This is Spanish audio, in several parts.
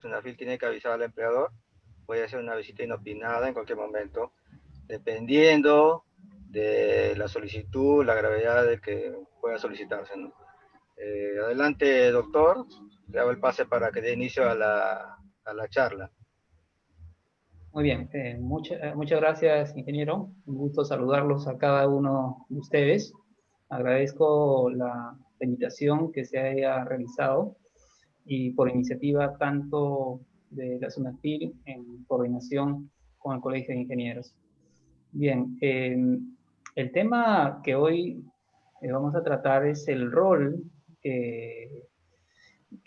SUNAFIL tiene que avisar al empleador, puede hacer una visita inopinada en cualquier momento, dependiendo de la solicitud, la gravedad de que pueda solicitarse, ¿no? Adelante, doctor, le hago el pase para que dé inicio a la charla. Muy bien, muchas gracias, ingeniero. Un gusto saludarlos a cada uno de ustedes. Agradezco la invitación que se haya realizado y por iniciativa tanto de la SUNAFIL en coordinación con el Colegio de Ingenieros. Bien, el tema que hoy vamos a tratar es el rol que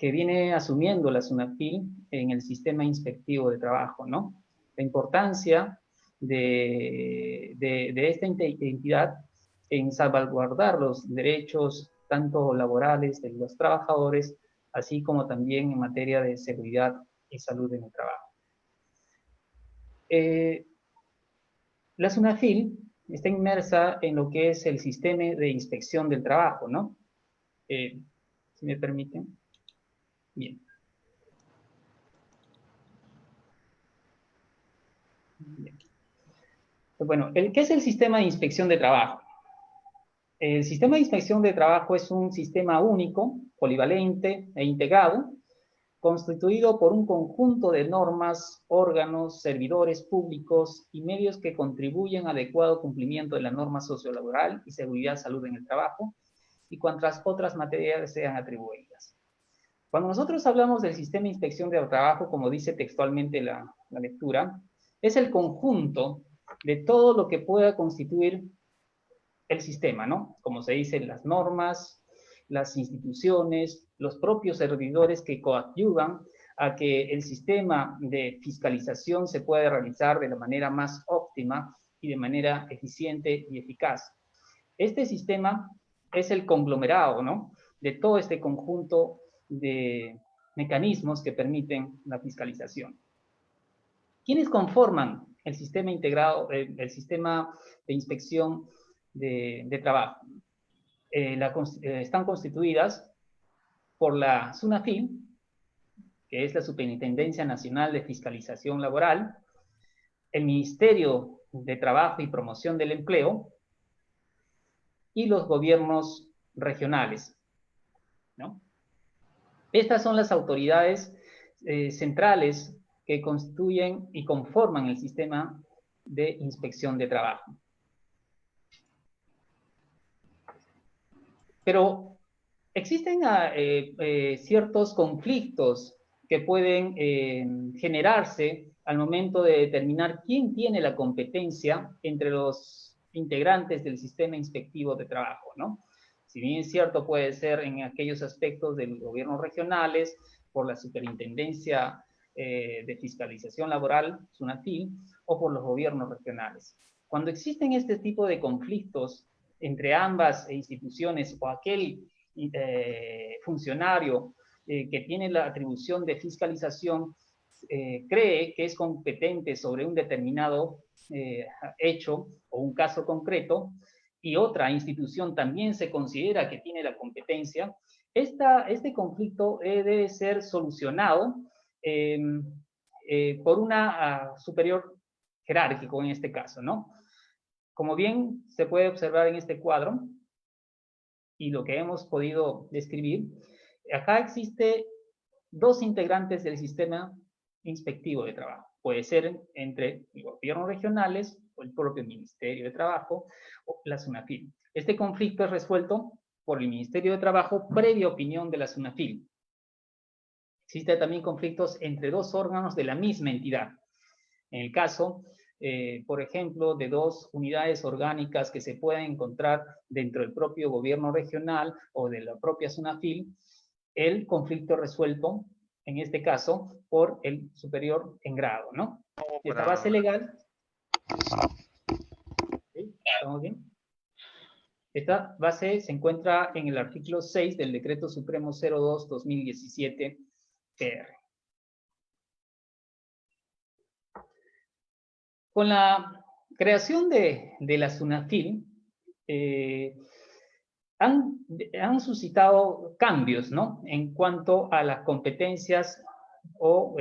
viene asumiendo la SUNAFIL en el sistema inspectivo de trabajo, ¿no? La importancia de esta entidad en salvaguardar los derechos tanto laborales de los trabajadores, así como también en materia de seguridad y salud en el trabajo. La SUNAFIL está inmersa en lo que es el sistema de inspección del trabajo, ¿no? Si me permiten. Bien. Bien. Bueno, ¿qué es el sistema de inspección de trabajo? El sistema de inspección de trabajo es un sistema único, polivalente e integrado, constituido por un conjunto de normas, órganos, servidores públicos y medios que contribuyen al adecuado cumplimiento de la norma sociolaboral y seguridad salud en el trabajo y cuantas otras materias sean atribuidas. Cuando nosotros hablamos del sistema de inspección de trabajo, como dice textualmente la lectura, es el conjunto de todo lo que pueda constituir el sistema, ¿no? Como se dice, las normas, las instituciones, los propios servidores que coadyuvan a que el sistema de fiscalización se pueda realizar de la manera más óptima y de manera eficiente y eficaz. Este sistema es el conglomerado, ¿no? De todo este conjunto de mecanismos que permiten la fiscalización. ¿Quiénes conforman el sistema integrado, el sistema de inspección de trabajo? Están constituidas por la SUNAFIL, que es la Superintendencia Nacional de Fiscalización Laboral, el Ministerio de Trabajo y Promoción del Empleo y los gobiernos regionales, ¿no? Estas son las autoridades centrales que constituyen y conforman el sistema de inspección de trabajo. Pero existen ciertos conflictos que pueden generarse al momento de determinar quién tiene la competencia entre los integrantes del sistema inspectivo de trabajo, ¿no? Si bien es cierto, puede ser en aquellos aspectos de los gobiernos regionales, por la Superintendencia de Fiscalización Laboral, SUNAFIL, o por los gobiernos regionales. Cuando existen este tipo de conflictos entre ambas instituciones o aquel funcionario que tiene la atribución de fiscalización cree que es competente sobre un determinado hecho o un caso concreto y otra institución también se considera que tiene la competencia, este conflicto debe ser solucionado por una superior jerárquico en este caso, ¿no? Como bien se puede observar en este cuadro y lo que hemos podido describir, acá existe dos integrantes del sistema inspectivo de trabajo. Puede ser entre gobiernos regionales o el propio Ministerio de Trabajo o la SUNAFIL. Este conflicto es resuelto por el Ministerio de Trabajo previa opinión de la SUNAFIL. Existen también conflictos entre dos órganos de la misma entidad. En el caso, por ejemplo, de dos unidades orgánicas que se pueden encontrar dentro del propio gobierno regional o de la propia SUNAFIL, el conflicto resuelto, en este caso, por el superior en grado, ¿no? Esta base legal, ¿sí? ¿Estamos bien? Esta base se encuentra en el artículo 6 del Decreto Supremo 02-2017-PR. Con la creación de la SUNAFIL, han suscitado cambios, ¿no? En cuanto a las competencias o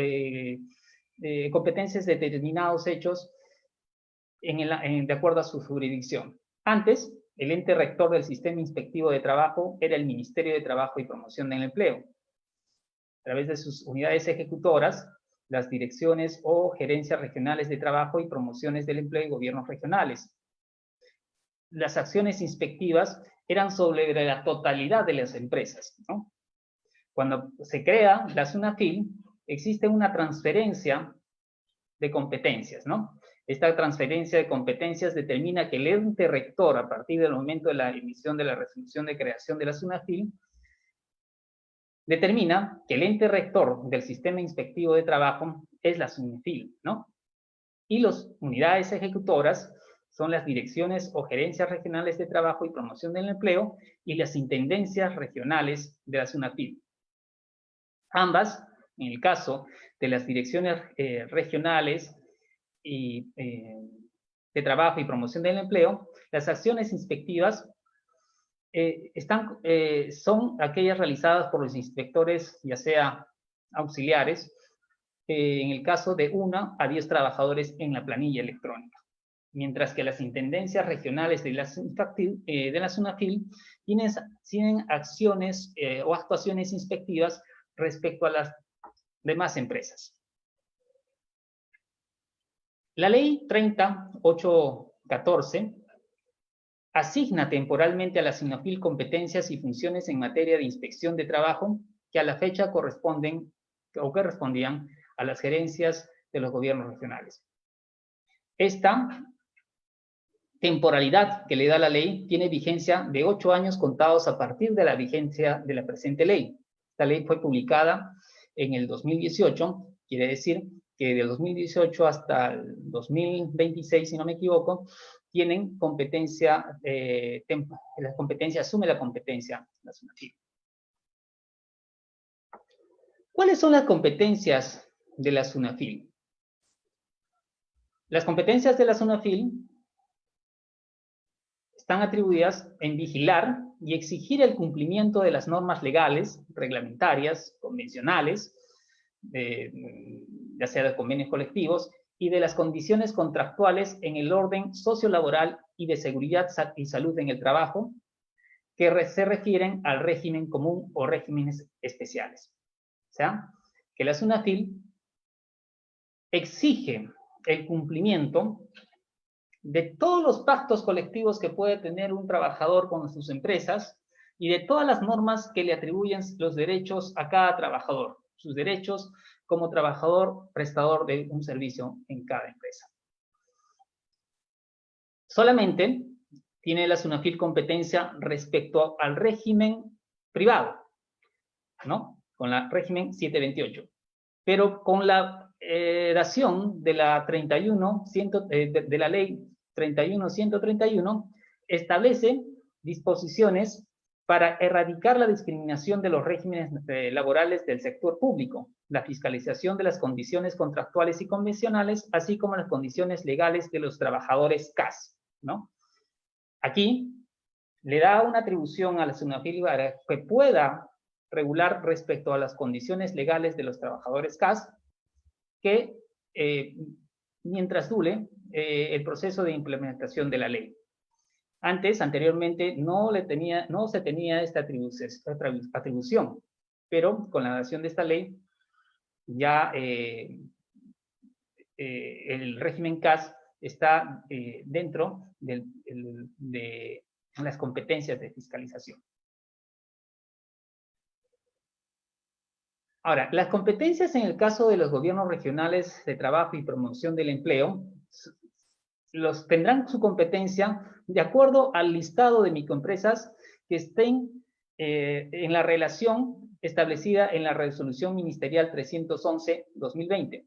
competencias de determinados hechos de acuerdo a su jurisdicción. Antes, el ente rector del sistema inspectivo de trabajo era el Ministerio de Trabajo y Promoción del Empleo. A través de sus unidades ejecutoras, las direcciones o gerencias regionales de trabajo y promociones del empleo y gobiernos regionales. Las acciones inspectivas eran sobre la totalidad de las empresas, ¿no? Cuando se crea la SUNAFIL, existe una transferencia de competencias, ¿no? Esta transferencia de competencias determina que el ente rector, a partir del momento de la emisión de la resolución de creación de la SUNAFIL, determina que el ente rector del sistema inspectivo de trabajo es la SUNAFIL, ¿no? Y las unidades ejecutoras son las direcciones o gerencias regionales de trabajo y promoción del empleo y las intendencias regionales de la SUNAFIL. Ambas, en el caso de las direcciones regionales y, de trabajo y promoción del empleo, las acciones inspectivas son aquellas realizadas por los inspectores, ya sea auxiliares, en el caso de 1 a 10 trabajadores en la planilla electrónica. Mientras que las intendencias regionales de la SUNAFIL tienen acciones o actuaciones inspectivas respecto a las demás empresas. La ley 30.814 asigna temporalmente a la SUNAFIL competencias y funciones en materia de inspección de trabajo que a la fecha correspondían a las gerencias de los gobiernos regionales. Esta temporalidad que le da la ley tiene vigencia de 8 años contados a partir de la vigencia de la presente ley. Esta ley fue publicada en el 2018, quiere decir que del 2018 hasta el 2026, si no me equivoco, tienen competencia, la competencia, asume la competencia la SUNAFIL. ¿Cuáles son las competencias de la SUNAFIL? Las competencias de la SUNAFIL están atribuidas en vigilar y exigir el cumplimiento de las normas legales, reglamentarias, convencionales, ya sea de convenios colectivos, y de las condiciones contractuales en el orden sociolaboral y de seguridad y salud en el trabajo, que se refieren al régimen común o regímenes especiales. O sea, que la SUNAFIL exige el cumplimiento de todos los pactos colectivos que puede tener un trabajador con sus empresas y de todas las normas que le atribuyen los derechos a cada trabajador, sus derechos como trabajador prestador de un servicio en cada empresa. Solamente tiene la SUNAFIL competencia respecto al régimen privado, ¿no? Con la régimen 728. Pero con la dación de la 31, de la ley 31.131, establece disposiciones para erradicar la discriminación de los regímenes laborales del sector público, la fiscalización de las condiciones contractuales y convencionales, así como las condiciones legales de los trabajadores CAS, ¿no? Aquí le da una atribución a la SUNAFIL para que pueda regular respecto a las condiciones legales de los trabajadores CAS, que mientras dure el proceso de implementación de la ley. Anteriormente, no se tenía esta atribución, pero con la dación de esta ley, ya el régimen CAS está dentro de las competencias de fiscalización. Ahora, las competencias en el caso de los gobiernos regionales de trabajo y promoción del empleo tendrán su competencia de acuerdo al listado de microempresas que estén en la relación establecida en la resolución ministerial 311-2020.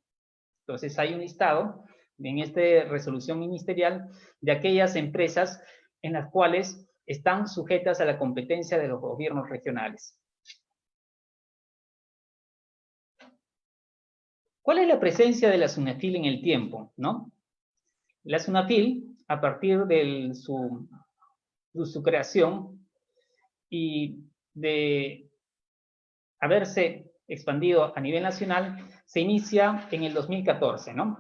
Entonces, hay un listado en esta resolución ministerial de aquellas empresas en las cuales están sujetas a la competencia de los gobiernos regionales. ¿Cuál es la presencia de la SUNAFIL en el tiempo, no? La SUNAFIL, a partir de su creación y de haberse expandido a nivel nacional, se inicia en el 2014, ¿no?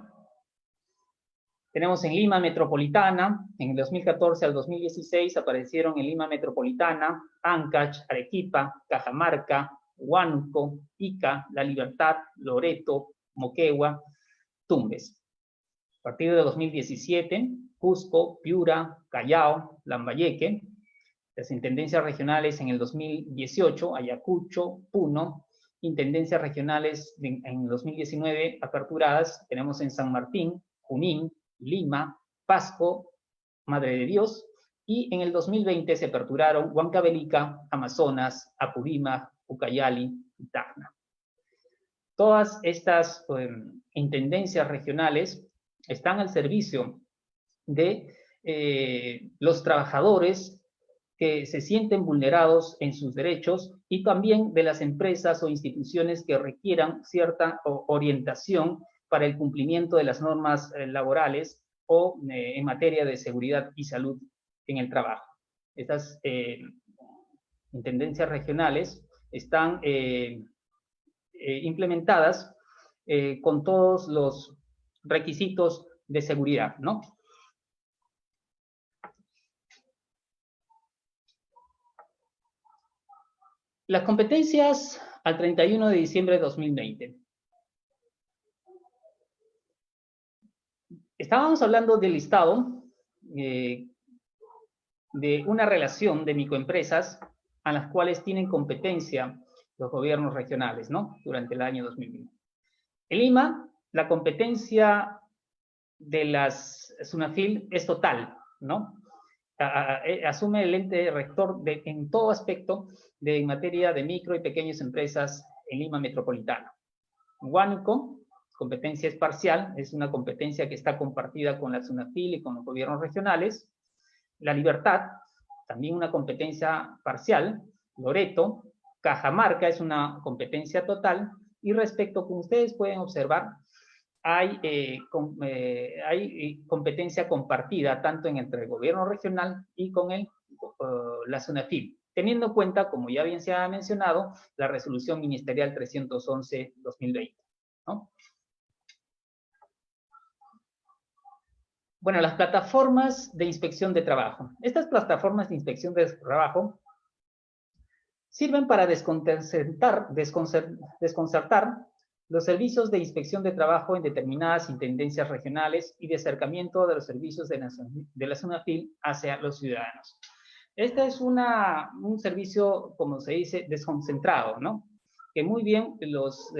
Tenemos en Lima Metropolitana, en el 2014 al 2016 aparecieron en Lima Metropolitana, Ancash, Arequipa, Cajamarca, Huánuco, Ica, La Libertad, Loreto, Moquegua, Tumbes. A partir de 2017, Cusco, Piura, Callao, Lambayeque. Las intendencias regionales en el 2018, Ayacucho, Puno. Intendencias regionales en 2019 aperturadas, tenemos en San Martín, Junín, Lima, Pasco, Madre de Dios, y en el 2020 se aperturaron Huancavelica, Amazonas, Apurímac, Ucayali y Tacna. Todas estas intendencias regionales están al servicio de los trabajadores que se sienten vulnerados en sus derechos y también de las empresas o instituciones que requieran cierta orientación para el cumplimiento de las normas laborales o en materia de seguridad y salud en el trabajo. Estas intendencias regionales están implementadas con todos los requisitos de seguridad, ¿no? Las competencias al 31 de diciembre de 2020. Estábamos hablando del listado de una relación de microempresas a las cuales tienen competencia los gobiernos regionales, ¿no? Durante el año 2020. En Lima, la competencia de las SUNAFIL es total, ¿no? Asume el ente rector en todo aspecto en materia de micro y pequeñas empresas en Lima Metropolitana. Huánuco, competencia es parcial, es una competencia que está compartida con la SUNAFIL y con los gobiernos regionales. La Libertad, también una competencia parcial. Loreto, Cajamarca es una competencia total. Y respecto, como ustedes pueden observar, hay competencia compartida tanto entre el gobierno regional y con la SUNAFIL, teniendo en cuenta, como ya bien se ha mencionado, la resolución ministerial 311-2020, ¿no? Bueno, las plataformas de inspección de trabajo. Estas plataformas de inspección de trabajo sirven para desconcertar los servicios de inspección de trabajo en determinadas intendencias regionales y de acercamiento de los servicios de la SUNAFIL hacia los ciudadanos. Este es un servicio, como se dice, desconcentrado, ¿no? Que muy bien los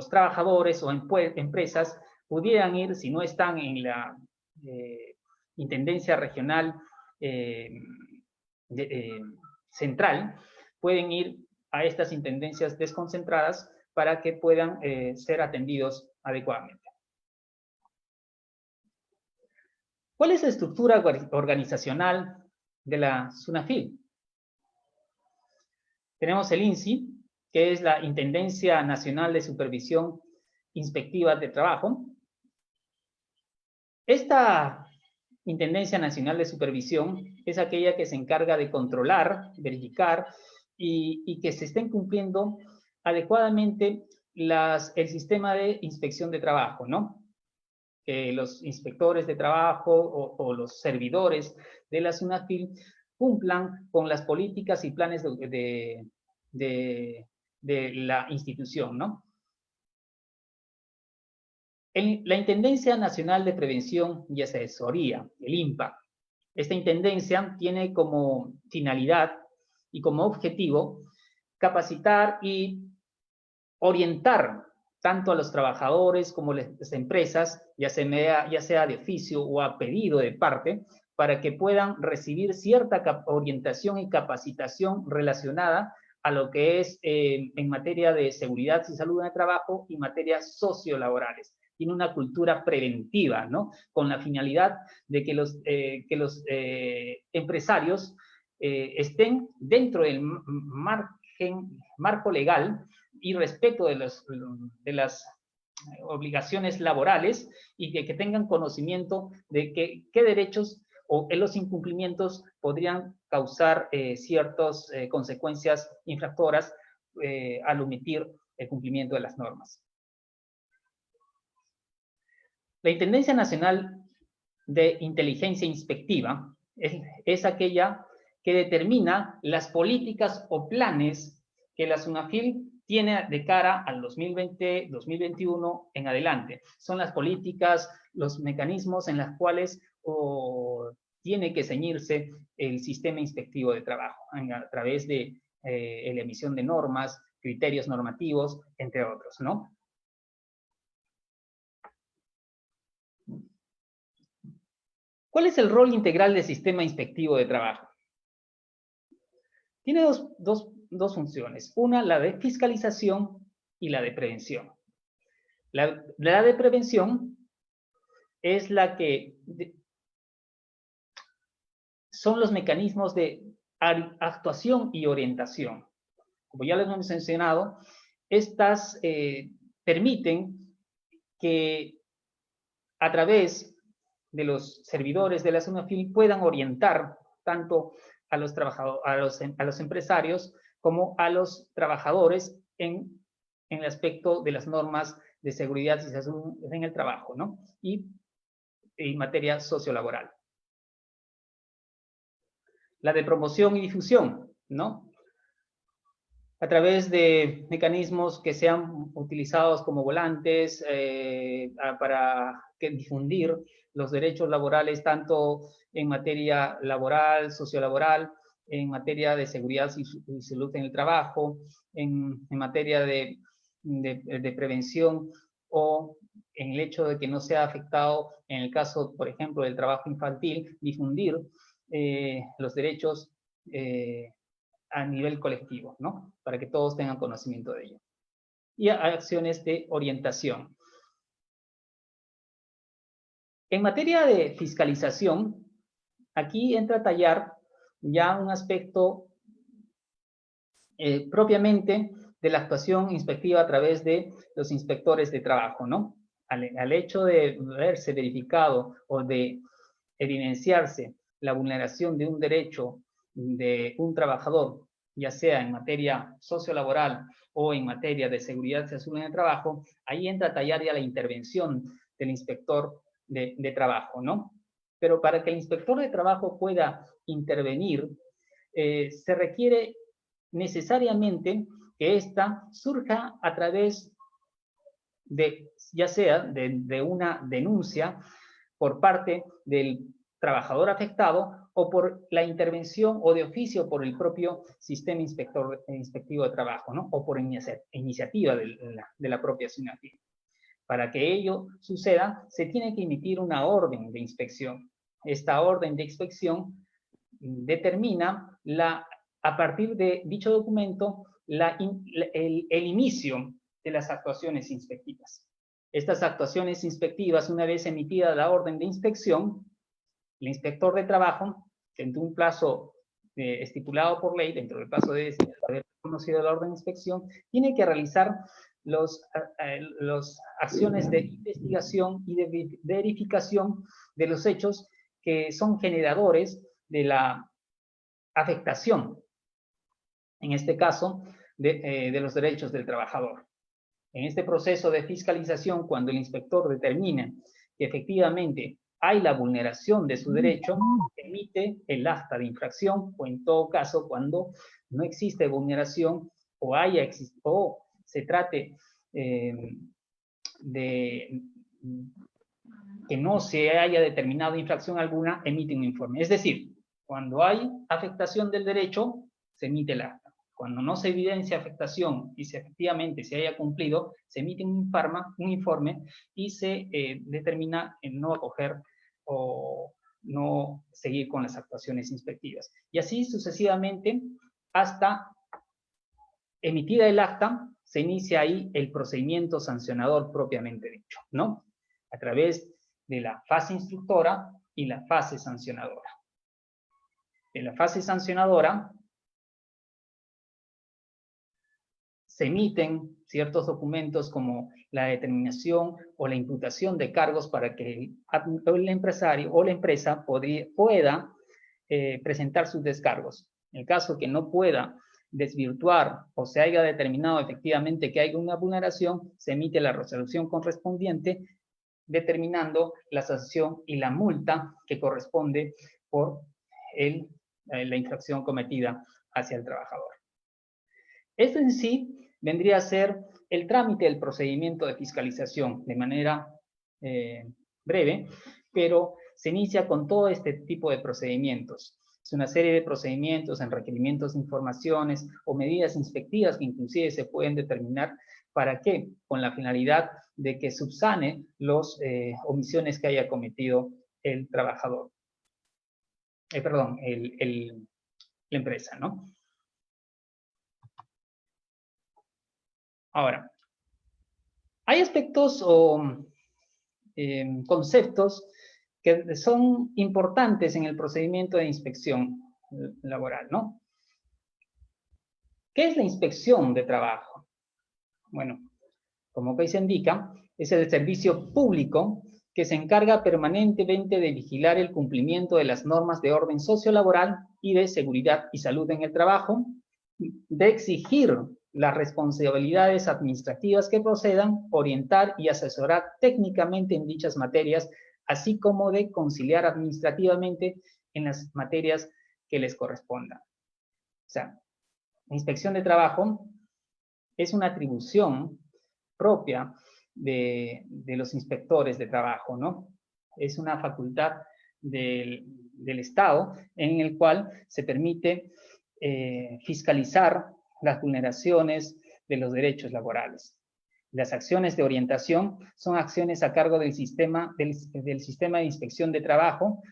trabajadores o empresas pudieran ir, si no están en la intendencia regional central, pueden ir a estas intendencias desconcentradas para que puedan ser atendidos adecuadamente. ¿Cuál es la estructura organizacional de la SUNAFIL? Tenemos el INSI, que es la Intendencia Nacional de Supervisión Inspectiva de Trabajo. Esta Intendencia Nacional de Supervisión es aquella que se encarga de controlar, verificar y que se estén cumpliendo adecuadamente el sistema de inspección de trabajo, ¿no? Que los inspectores de trabajo o los servidores de la SUNAFIL cumplan con las políticas y planes de la institución, ¿no? La Intendencia Nacional de Prevención y Asesoría, el INPA. Esta intendencia tiene como finalidad y como objetivo capacitar y orientar tanto a los trabajadores como a las empresas, ya sea de oficio o a pedido de parte, para que puedan recibir cierta orientación y capacitación relacionada a lo que es en materia de seguridad y salud en el trabajo y materias sociolaborales. Tiene una cultura preventiva, ¿no? Con la finalidad de que los empresarios estén dentro del marco legal y respecto de las obligaciones laborales y que tengan conocimiento de qué derechos o los incumplimientos podrían causar ciertas consecuencias infractoras al omitir el cumplimiento de las normas. La Intendencia Nacional de Inteligencia Inspectiva es aquella que determina las políticas o planes que la SUNAFIL tiene de cara al 2020-2021 en adelante. Son las políticas, los mecanismos en los cuales tiene que ceñirse el sistema inspectivo de trabajo a través de la emisión de normas, criterios normativos, entre otros, ¿no? ¿Cuál es el rol integral del sistema inspectivo de trabajo? Tiene dos funciones. Una, la de fiscalización y la de prevención. La de prevención es la que son los mecanismos de actuación y orientación. Como ya les hemos mencionado, estas permiten que a través de los servidores de la SUNAFIL puedan orientar tanto a los trabajadores, a los empresarios como a los trabajadores en el aspecto de las normas de seguridad y salud en el trabajo, ¿no? Y en materia sociolaboral. La de promoción y difusión, ¿no? A través de mecanismos que sean utilizados como volantes para difundir los derechos laborales, tanto en materia laboral, sociolaboral, en materia de seguridad y salud en el trabajo, en materia de prevención, o en el hecho de que no sea afectado, en el caso, por ejemplo, del trabajo infantil, difundir los derechos a nivel colectivo, ¿no? Para que todos tengan conocimiento de ello. Y acciones de orientación. En materia de fiscalización, aquí entra a tallar ya un aspecto propiamente de la actuación inspectiva a través de los inspectores de trabajo, ¿no? Al hecho de verse verificado o de evidenciarse la vulneración de un derecho de un trabajador, ya sea en materia sociolaboral o en materia de seguridad y salud en el trabajo, ahí entra a tallar ya la intervención del inspector de trabajo, ¿no? Pero para que el inspector de trabajo pueda intervenir, se requiere necesariamente que ésta surja a través de, ya sea de una denuncia por parte del trabajador afectado o por la intervención o de oficio por el propio sistema inspectivo de trabajo, ¿no? O por iniciativa de la propia SUNAFIL. Para que ello suceda, se tiene que emitir una orden de inspección. Esta orden de inspección determina a partir de dicho documento el inicio de las actuaciones inspectivas. Estas actuaciones inspectivas, una vez emitida la orden de inspección, el inspector de trabajo, dentro de un plazo estipulado por ley, dentro del plazo de haber conocido la orden de inspección, tiene que realizar las acciones de investigación y de verificación de los hechos que son generadores de la afectación, en este caso, de los derechos del trabajador. En este proceso de fiscalización, cuando el inspector determina que efectivamente hay la vulneración de su derecho, emite el acta de infracción, o en todo caso, cuando no existe vulneración o se trate de que no se haya determinado infracción alguna, emite un informe. Es decir, cuando hay afectación del derecho, se emite el acta. Cuando no se evidencia afectación y si efectivamente se haya cumplido, se emite un informe y se determina en no acoger o no seguir con las actuaciones inspectivas. Y así sucesivamente hasta emitida el acta, se inicia ahí el procedimiento sancionador propiamente dicho, ¿no? A través de la fase instructora y la fase sancionadora. En la fase sancionadora se emiten ciertos documentos como la determinación o la imputación de cargos para que el empresario o la empresa pueda presentar sus descargos. En el caso que no pueda desvirtuar o se haya determinado efectivamente que hay una vulneración, se emite la resolución correspondiente determinando la sanción y la multa que corresponde por la infracción cometida hacia el trabajador. Esto en sí vendría a ser el trámite del procedimiento de fiscalización de manera breve, pero se inicia con todo este tipo de procedimientos. Es una serie de procedimientos en requerimientos de informaciones o medidas inspectivas que inclusive se pueden determinar. ¿Para qué? Con la finalidad de que subsane las omisiones que haya cometido el trabajador. Perdón, la empresa, ¿no? Ahora, hay aspectos o conceptos que son importantes en el procedimiento de inspección laboral, ¿no? ¿Qué es la inspección de trabajo? Bueno, como que se indica, es el servicio público que se encarga permanentemente de vigilar el cumplimiento de las normas de orden sociolaboral y de seguridad y salud en el trabajo, de exigir las responsabilidades administrativas que procedan, orientar y asesorar técnicamente en dichas materias, así como de conciliar administrativamente en las materias que les correspondan. O sea, la inspección de trabajo es una atribución propia de los inspectores de trabajo, ¿no? Es una facultad del Estado en el cual se permite fiscalizar las vulneraciones de los derechos laborales. Las acciones de orientación son acciones a cargo del sistema de inspección de trabajo,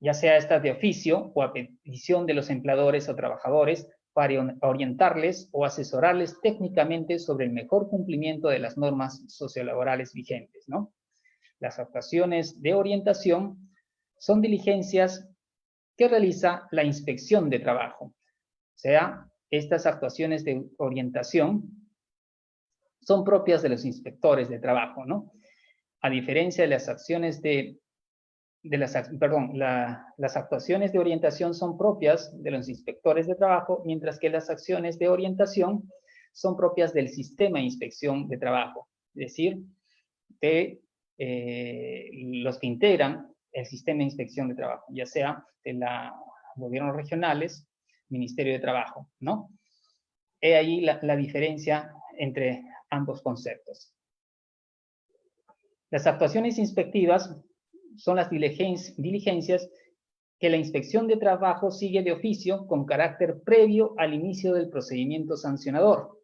ya sea esta de oficio o a petición de los empleadores o trabajadores, para orientarles o asesorarles técnicamente sobre el mejor cumplimiento de las normas sociolaborales vigentes, ¿no? Las actuaciones de orientación son diligencias que realiza la inspección de trabajo. O sea, estas actuaciones de orientación son propias de los inspectores de trabajo, ¿no? A diferencia de las acciones las actuaciones de orientación son propias de los inspectores de trabajo, mientras que las acciones de orientación son propias del sistema de inspección de trabajo, es decir, de los que integran el sistema de inspección de trabajo, ya sea de los gobiernos regionales, Ministerio de Trabajo, ¿no? He ahí la diferencia entre ambos conceptos. Las actuaciones inspectivas son las diligencias que la inspección de trabajo sigue de oficio con carácter previo al inicio del procedimiento sancionador,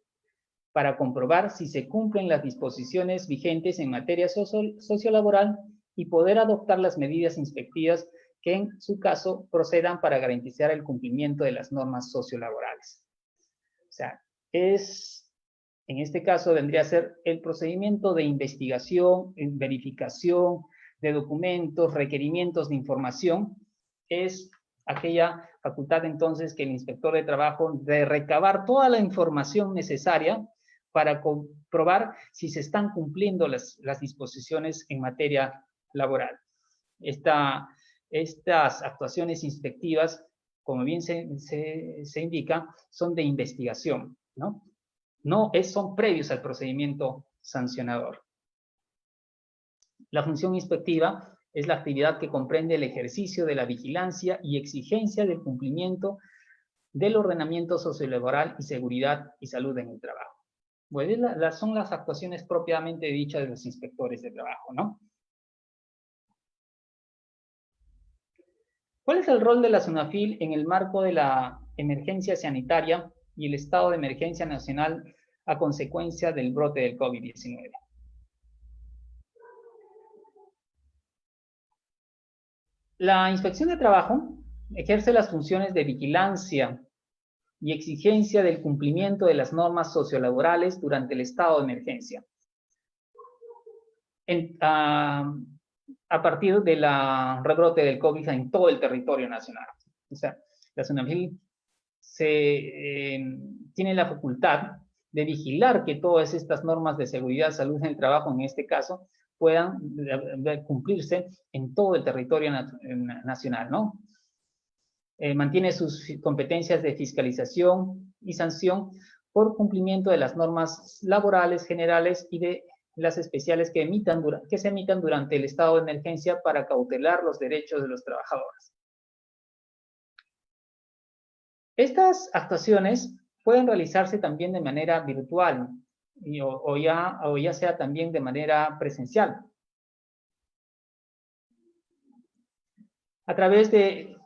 para comprobar si se cumplen las disposiciones vigentes en materia sociolaboral y poder adoptar las medidas inspectivas que en su caso procedan para garantizar el cumplimiento de las normas sociolaborales. O sea, en este caso vendría a ser el procedimiento de investigación, verificación de documentos, requerimientos de información, es aquella facultad entonces que el inspector de trabajo de recabar toda la información necesaria para comprobar si se están cumpliendo las disposiciones en materia laboral. Estas actuaciones inspectivas, como bien se indica, son de investigación, ¿no? Son previos al procedimiento sancionador. La función inspectiva es la actividad que comprende el ejercicio de la vigilancia y exigencia del cumplimiento del ordenamiento sociolaboral y seguridad y salud en el trabajo. Bueno, son las actuaciones propiamente dichas de los inspectores de trabajo, ¿no? ¿Cuál es el rol de la SUNAFIL en el marco de la emergencia sanitaria y el estado de emergencia nacional a consecuencia del brote del COVID-19? La inspección de trabajo ejerce las funciones de vigilancia y exigencia del cumplimiento de las normas sociolaborales durante el estado de emergencia. A partir del rebrote del COVID en todo el territorio nacional. O sea, la SUNAFIL tiene la facultad de vigilar que todas estas normas de seguridad, salud en el trabajo, en este caso, puedan cumplirse en todo el territorio nacional, ¿no? mantiene sus competencias de fiscalización y sanción por cumplimiento de las normas laborales generales y de las especiales que se emitan durante el estado de emergencia para cautelar los derechos de los trabajadores. Estas actuaciones pueden realizarse también de manera virtual o ya sea también de manera presencial. A través de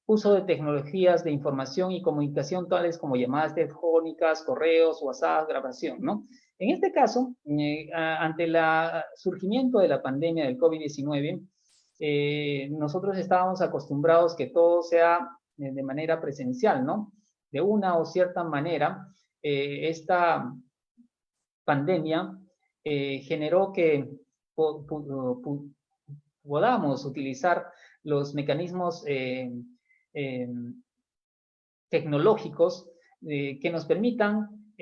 uso de tecnologías de información y comunicación tales como llamadas telefónicas, correos, WhatsApp, grabación, ¿no? En este caso, ante el surgimiento de la pandemia del COVID-19, nosotros estábamos acostumbrados que todo sea de manera presencial, ¿no? De una o cierta manera, esta pandemia generó que podamos utilizar los mecanismos tecnológicos que nos permitan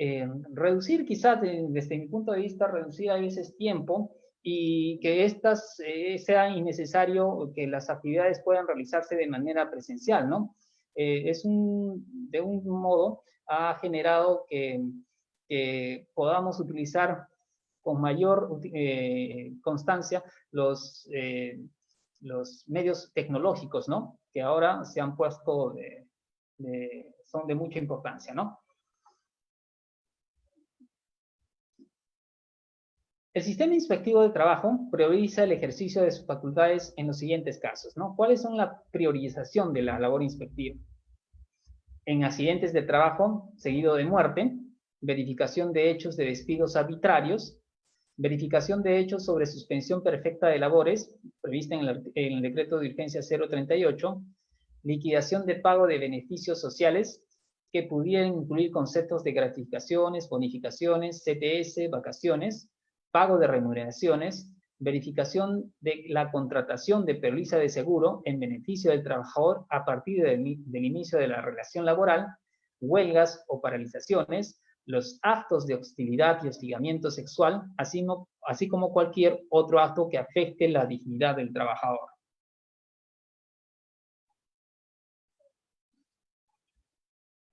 reducir, quizás desde mi punto de vista, reducir a veces tiempo y que sea innecesario que las actividades puedan realizarse de manera presencial, ¿no? De un modo ha generado que podamos utilizar con mayor constancia los medios tecnológicos, ¿no? Que ahora se han puesto son de mucha importancia, ¿no? El sistema inspectivo de trabajo prioriza el ejercicio de sus facultades en los siguientes casos, ¿no? ¿Cuáles son la priorización de la labor inspectiva? En accidentes de trabajo seguido de muerte, verificación de hechos de despidos arbitrarios, verificación de hechos sobre suspensión perfecta de labores, prevista en el decreto de urgencia 038, liquidación de pago de beneficios sociales, que pudieran incluir conceptos de gratificaciones, bonificaciones, CTS, vacaciones, pago de remuneraciones, verificación de la contratación de póliza de seguro en beneficio del trabajador a partir del inicio de la relación laboral, huelgas o paralizaciones, los actos de hostilidad y hostigamiento sexual, así como cualquier otro acto que afecte la dignidad del trabajador.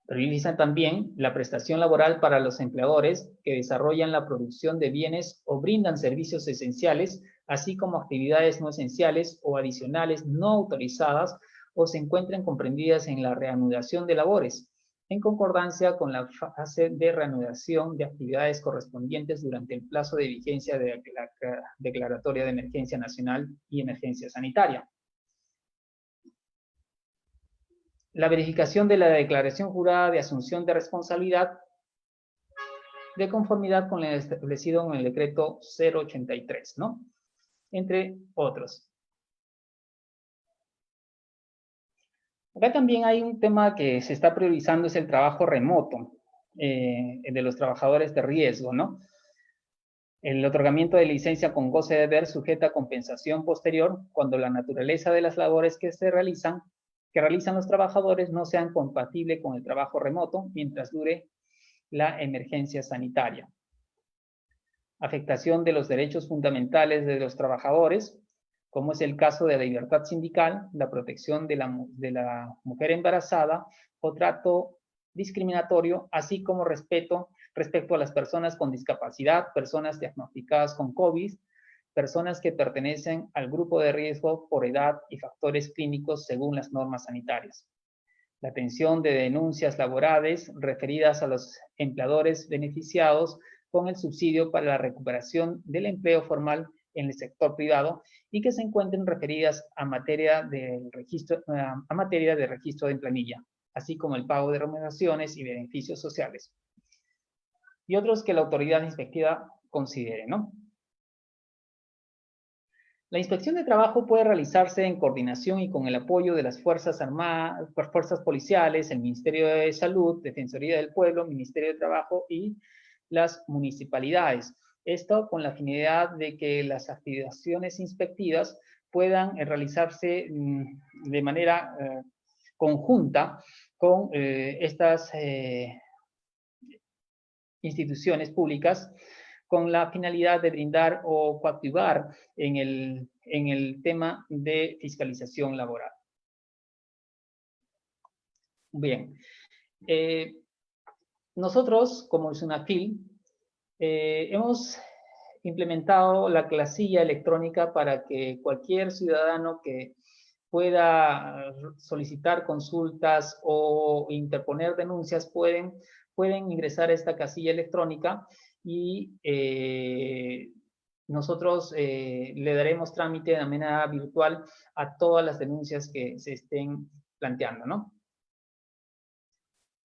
Realizan también la prestación laboral para los empleadores que desarrollan la producción de bienes o brindan servicios esenciales, así como actividades no esenciales o adicionales no autorizadas o se encuentren comprendidas en la reanudación de labores, en concordancia con la fase de reanudación de actividades correspondientes durante el plazo de vigencia de la declaratoria de emergencia nacional y emergencia sanitaria. La verificación de la declaración jurada de asunción de responsabilidad de conformidad con lo establecido en el decreto 083, ¿no? Entre otros. Acá también hay un tema que se está priorizando, es el trabajo remoto de los trabajadores de riesgo, ¿no? El otorgamiento de licencia con goce de deber sujeta a compensación posterior cuando la naturaleza de las labores que realizan los trabajadores no sean compatibles con el trabajo remoto mientras dure la emergencia sanitaria. Afectación de los derechos fundamentales de los trabajadores, como es el caso de la libertad sindical, la protección de la mujer embarazada o trato discriminatorio, así como respecto a las personas con discapacidad, personas diagnosticadas con COVID, personas que pertenecen al grupo de riesgo por edad y factores clínicos según las normas sanitarias. La atención de denuncias laborales referidas a los empleadores beneficiados con el subsidio para la recuperación del empleo formal en el sector privado y que se encuentren referidas a materia de registro de planilla, así como el pago de remuneraciones y beneficios sociales. Y otros que la autoridad inspectiva considere, ¿no? La inspección de trabajo puede realizarse en coordinación y con el apoyo de las Fuerzas Armadas, fuerzas policiales, el Ministerio de Salud, Defensoría del Pueblo, Ministerio de Trabajo y las municipalidades. Esto con la finalidad de que las activaciones inspectivas puedan realizarse de manera conjunta con estas instituciones públicas, con la finalidad de brindar o coactivar en el tema de fiscalización laboral. Bien. Nosotros, como el SUNAFIL, hemos implementado la casilla electrónica para que cualquier ciudadano que pueda solicitar consultas o interponer denuncias pueden ingresar a esta casilla electrónica y nosotros le daremos trámite de manera virtual a todas las denuncias que se estén planteando, ¿no?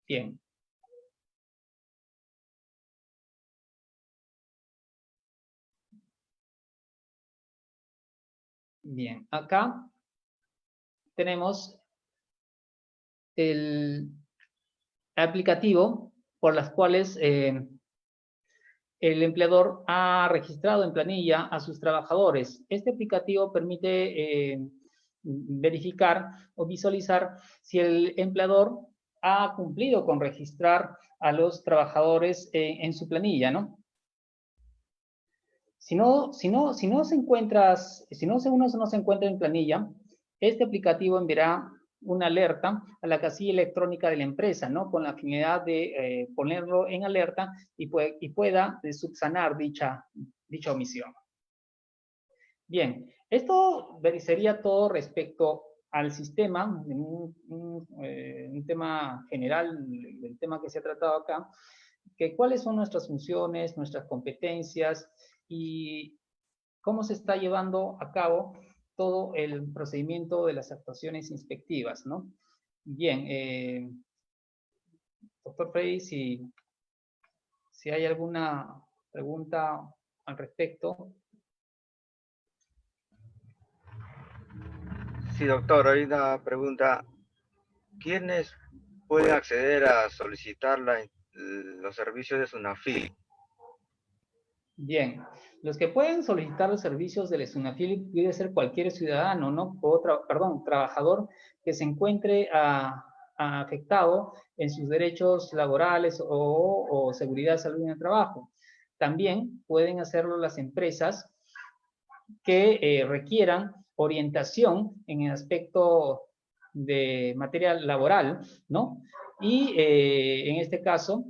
Bien. Bien, acá tenemos el aplicativo por las cuales el empleador ha registrado en planilla a sus trabajadores. Este aplicativo permite verificar o visualizar si el empleador ha cumplido con registrar a los trabajadores en su planilla, ¿no? Si uno no se encuentra en planilla, este aplicativo enviará una alerta a la casilla electrónica de la empresa, ¿no? Con la finalidad de ponerlo en alerta y pueda subsanar dicha omisión. Bien, esto sería todo respecto al sistema, un tema general, el tema que se ha tratado acá, que cuáles son nuestras funciones, nuestras competencias y cómo se está llevando a cabo todo el procedimiento de las actuaciones inspectivas, ¿no? Bien, doctor Frey, si hay alguna pregunta al respecto. Sí, doctor, hay una pregunta. ¿Quiénes pueden acceder a solicitar los servicios de SUNAFIL? Bien, los que pueden solicitar los servicios del SUNAFIL puede ser cualquier ciudadano, ¿no? Trabajador que se encuentre afectado en sus derechos laborales o seguridad, salud en el trabajo. También pueden hacerlo las empresas que requieran orientación en el aspecto de materia laboral, ¿no? Y en este caso,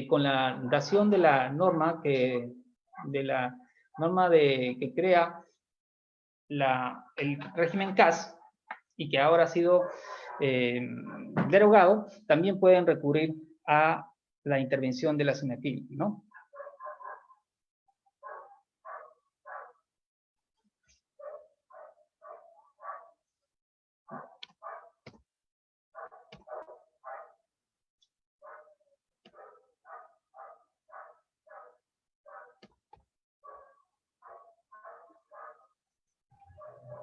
con la dación de la norma que crea el régimen CAS y que ahora ha sido derogado, también pueden recurrir a la intervención de la SUNAFIL, ¿no?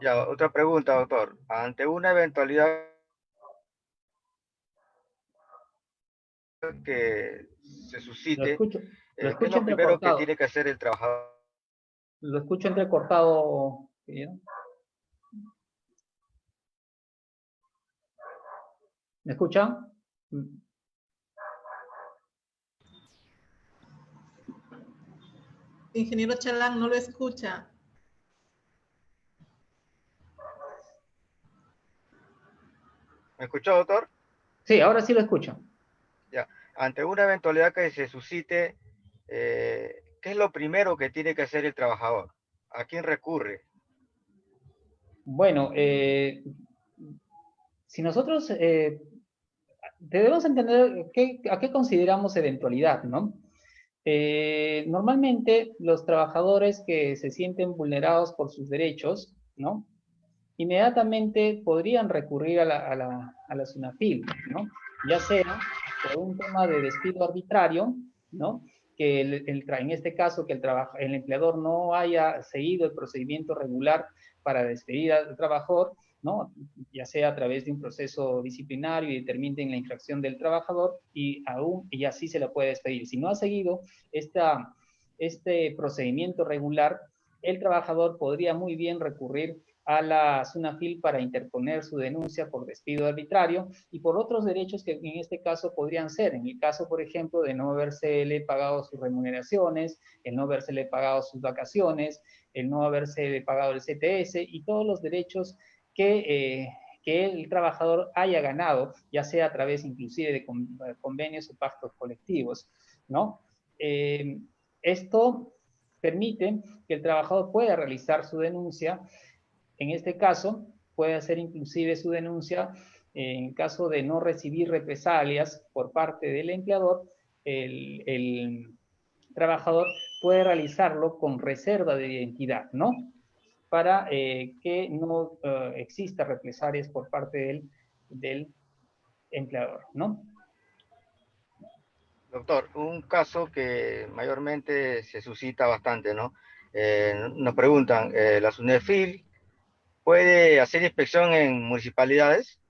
Ya, otra pregunta, doctor. Ante una eventualidad que se Lo suscite, escucho, lo ¿qué es escucho lo primero que entrecortado. tiene que hacer el trabajador? Lo escucho entrecortado. ¿Me escucha? Ingeniero Chalán, no lo escucha. ¿Me escuchó, doctor? Sí, ahora sí lo escucho. Ya. Ante una eventualidad que se suscite, ¿qué es lo primero que tiene que hacer el trabajador? ¿A quién recurre? Bueno, si nosotros debemos entender a qué consideramos eventualidad, ¿no? Normalmente los trabajadores que se sienten vulnerados por sus derechos, ¿no? Inmediatamente podrían recurrir a la SUNAFIL, ¿no? Ya sea por un tema de despido arbitrario, ¿no? Que en este caso que el empleador no haya seguido el procedimiento regular para despedir al trabajador, ¿no? Ya sea a través de un proceso disciplinario y determinen la infracción del trabajador y así se le puede despedir. Si no ha seguido este procedimiento regular, el trabajador podría muy bien recurrir a la SUNAFIL para interponer su denuncia por despido arbitrario y por otros derechos que en este caso podrían ser, en el caso, por ejemplo, de no haberse pagado sus remuneraciones, el no haberse pagado sus vacaciones, el no haberse pagado el CTS y todos los derechos que que el trabajador haya ganado, ya sea a través inclusive de convenios o pactos colectivos, ¿no? Esto permite que el trabajador pueda realizar su denuncia. En este caso, puede hacer inclusive su denuncia en caso de no recibir represalias por parte del empleador. El trabajador puede realizarlo con reserva de identidad, ¿no? Para que no exista represalias por parte del empleador, ¿no? Doctor, un caso que mayormente se suscita bastante, ¿no? Nos preguntan, ¿la SUNEFIL puede hacer inspección en municipalidades?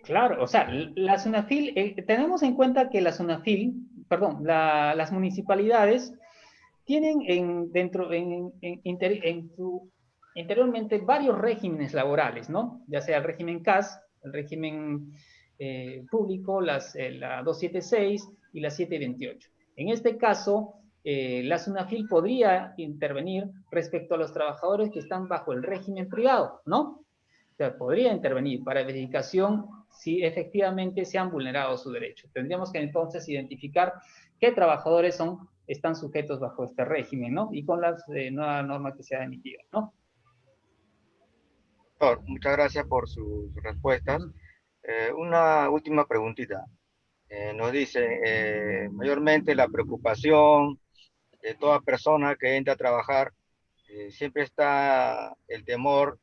Claro, o sea, la SUNAFIL, tenemos en cuenta que la SUNAFIL, perdón, las municipalidades tienen interiormente varios regímenes laborales, ¿no? Ya sea el régimen CAS, el régimen público, la 276 y la 728. En este caso, la SUNAFIL podría intervenir respecto a los trabajadores que están bajo el régimen privado, ¿no? O sea, podría intervenir para verificación si efectivamente se han vulnerado sus derechos. Tendríamos que entonces identificar qué trabajadores están sujetos bajo este régimen, ¿no? Y con las nuevas normas que se han emitido, ¿no? Doctor, muchas gracias por sus respuestas. Una última preguntita. Nos dice, mayormente la preocupación de toda persona que entra a trabajar, siempre está el temor,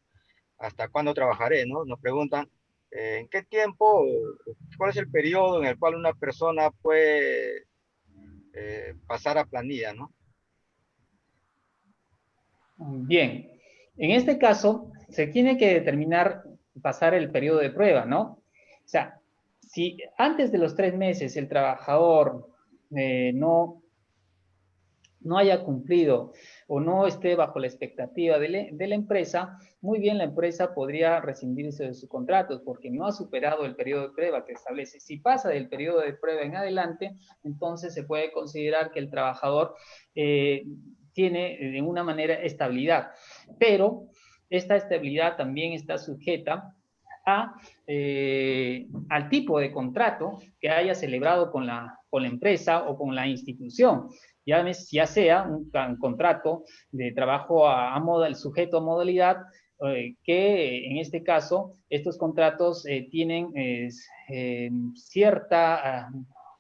¿hasta cuándo trabajaré? ¿No? Nos preguntan, ¿en qué tiempo, cuál es el periodo en el cual una persona puede pasar a planilla, ¿no? Bien, en este caso se tiene que determinar pasar el periodo de prueba, ¿no? O sea, si antes de los 3 meses el trabajador no haya cumplido o no esté bajo la expectativa de la empresa, muy bien la empresa podría rescindirse de sus contratos porque no ha superado el periodo de prueba que establece. Si pasa del periodo de prueba en adelante, entonces se puede considerar que el trabajador tiene de una manera estabilidad, pero esta estabilidad también está sujeta al tipo de contrato que haya celebrado con la empresa o con la institución. Ya sea un contrato de trabajo sujeto a modalidad, que en este caso estos contratos tienen cierta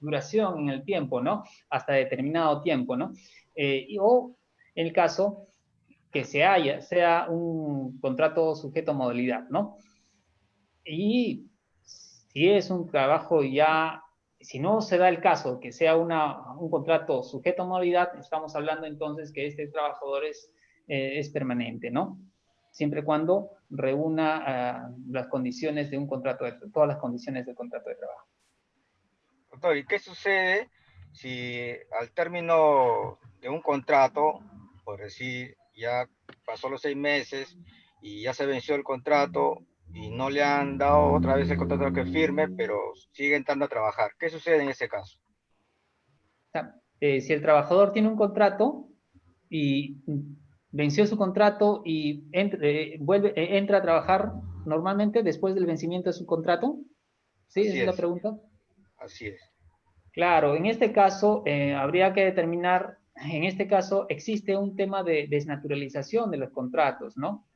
duración en el tiempo, ¿no? Hasta determinado tiempo, ¿no? O en el caso que sea un contrato sujeto a modalidad, ¿no? Y si es un trabajo ya, si no se da el caso que sea un contrato sujeto a modalidad, estamos hablando entonces que este trabajador es permanente, ¿no? Siempre y cuando reúna las condiciones de un contrato, todas las condiciones del contrato de trabajo. Doctor, ¿y qué sucede si al término de un contrato, por decir, ya pasó los 6 meses y ya se venció el contrato y no le han dado otra vez el contrato que firme, pero sigue entrando a trabajar? ¿Qué sucede en ese caso? O sea, si el trabajador tiene un contrato y venció su contrato y entra a trabajar normalmente después del vencimiento de su contrato, ¿sí? Esa Así es la es, pregunta. así es. Claro, en este caso habría que determinar, en este caso existe un tema de desnaturalización de los contratos, ¿no?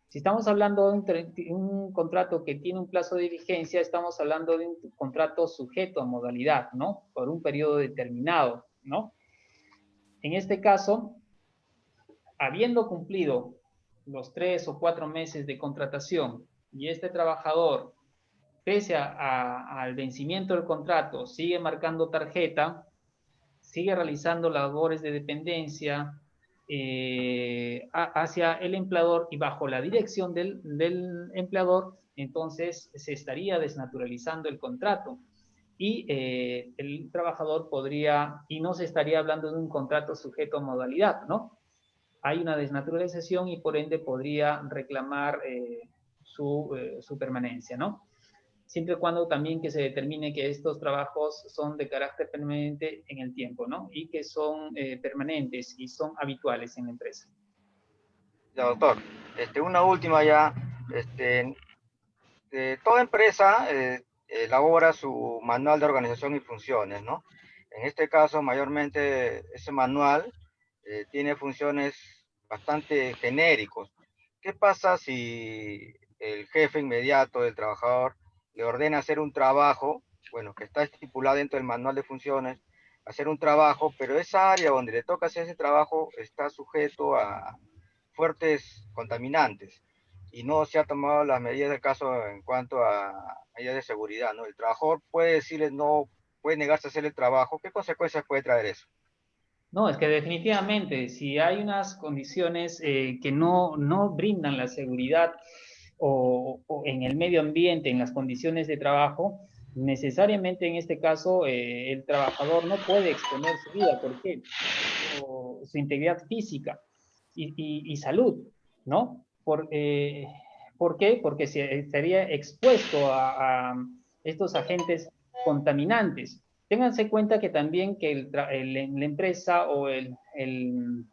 Si estamos hablando de un contrato que tiene un plazo de vigencia, estamos hablando de un contrato sujeto a modalidad, ¿no? Por un periodo determinado, ¿no? En este caso, habiendo cumplido los 3 o 4 meses de contratación y este trabajador, pese al vencimiento del contrato, sigue marcando tarjeta, sigue realizando labores de dependencia hacia el empleador y bajo la dirección del empleador, entonces se estaría desnaturalizando el contrato y el trabajador podría, y no se estaría hablando de un contrato sujeto a modalidad, ¿no? Hay una desnaturalización y por ende podría reclamar su permanencia, ¿no? Siempre y cuando también que se determine que estos trabajos son de carácter permanente en el tiempo, ¿no? Y que son permanentes y son habituales en la empresa. Ya, doctor, una última ya. este, toda empresa elabora su manual de organización y funciones, ¿no? En este caso, mayormente, ese manual tiene funciones bastante genéricos. ¿Qué pasa si el jefe inmediato del trabajador le ordena hacer un trabajo, bueno, que está estipulado dentro del manual de funciones, hacer un trabajo, pero esa área donde le toca hacer ese trabajo está sujeto a fuertes contaminantes y no se ha tomado las medidas del caso en cuanto a medidas de seguridad, ¿no? El trabajador puede decirle no, puede negarse a hacer el trabajo. ¿Qué consecuencias puede traer eso? No, es que definitivamente, si hay unas condiciones que no brindan la seguridad o en el medio ambiente, en las condiciones de trabajo, necesariamente en este caso el trabajador no puede exponer su vida. ¿Por qué? O su integridad física y salud, ¿no? ¿Por qué? Porque se estaría expuesto a estos agentes contaminantes. Ténganse cuenta que también que la empresa o el, el,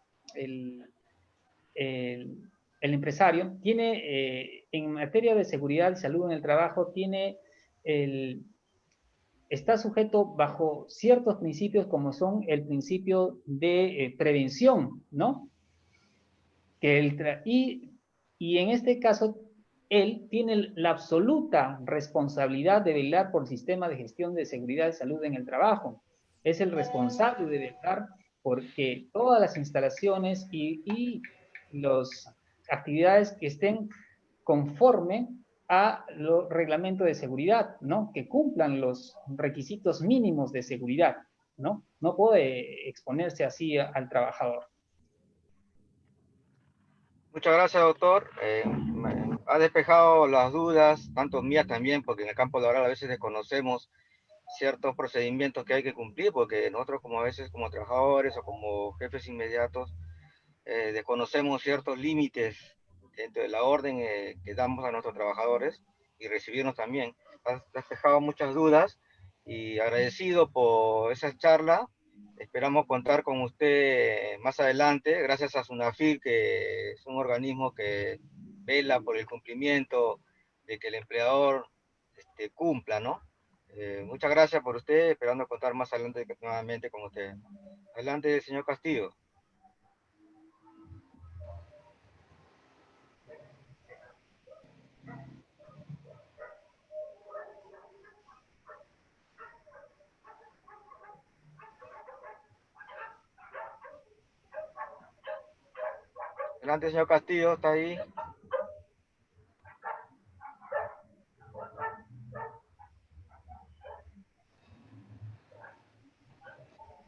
el empresario tiene, en materia de seguridad y salud en el trabajo, está sujeto bajo ciertos principios como son el principio de prevención, ¿no? Y en este caso, él tiene la absoluta responsabilidad de velar por el sistema de gestión de seguridad y salud en el trabajo. Es el responsable de velar porque todas las instalaciones y las actividades que estén conforme a los reglamentos de seguridad, ¿no? Que cumplan los requisitos mínimos de seguridad, ¿no? No puede exponerse así al trabajador. Muchas gracias, doctor. Ha despejado las dudas, tanto mías también, porque en el campo laboral a veces desconocemos ciertos procedimientos que hay que cumplir, porque nosotros como a veces como trabajadores o como jefes inmediatos desconocemos ciertos límites dentro de la orden que damos a nuestros trabajadores y recibirnos también. Has despejado muchas dudas y agradecido por esa charla. Esperamos contar con usted más adelante, gracias a SUNAFIL, que es un organismo que vela por el cumplimiento de que el empleador cumpla, ¿no? Muchas gracias por usted, esperando contar más adelante nuevamente con usted. Adelante, señor Castillo. Adelante, señor Castillo, está ahí.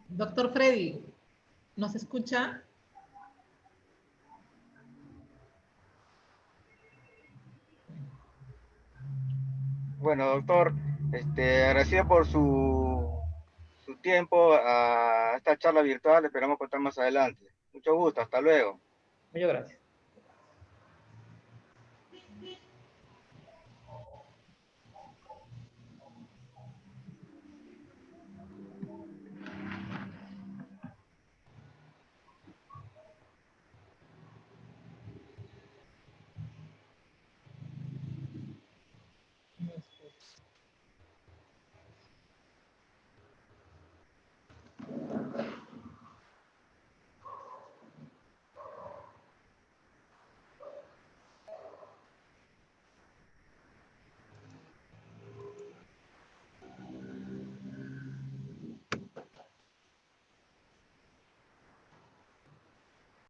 Doctor Freddy, ¿nos escucha? Bueno, doctor, agradecido por su tiempo a esta charla virtual. Esperamos contar más adelante. Mucho gusto, hasta luego. Muchas gracias.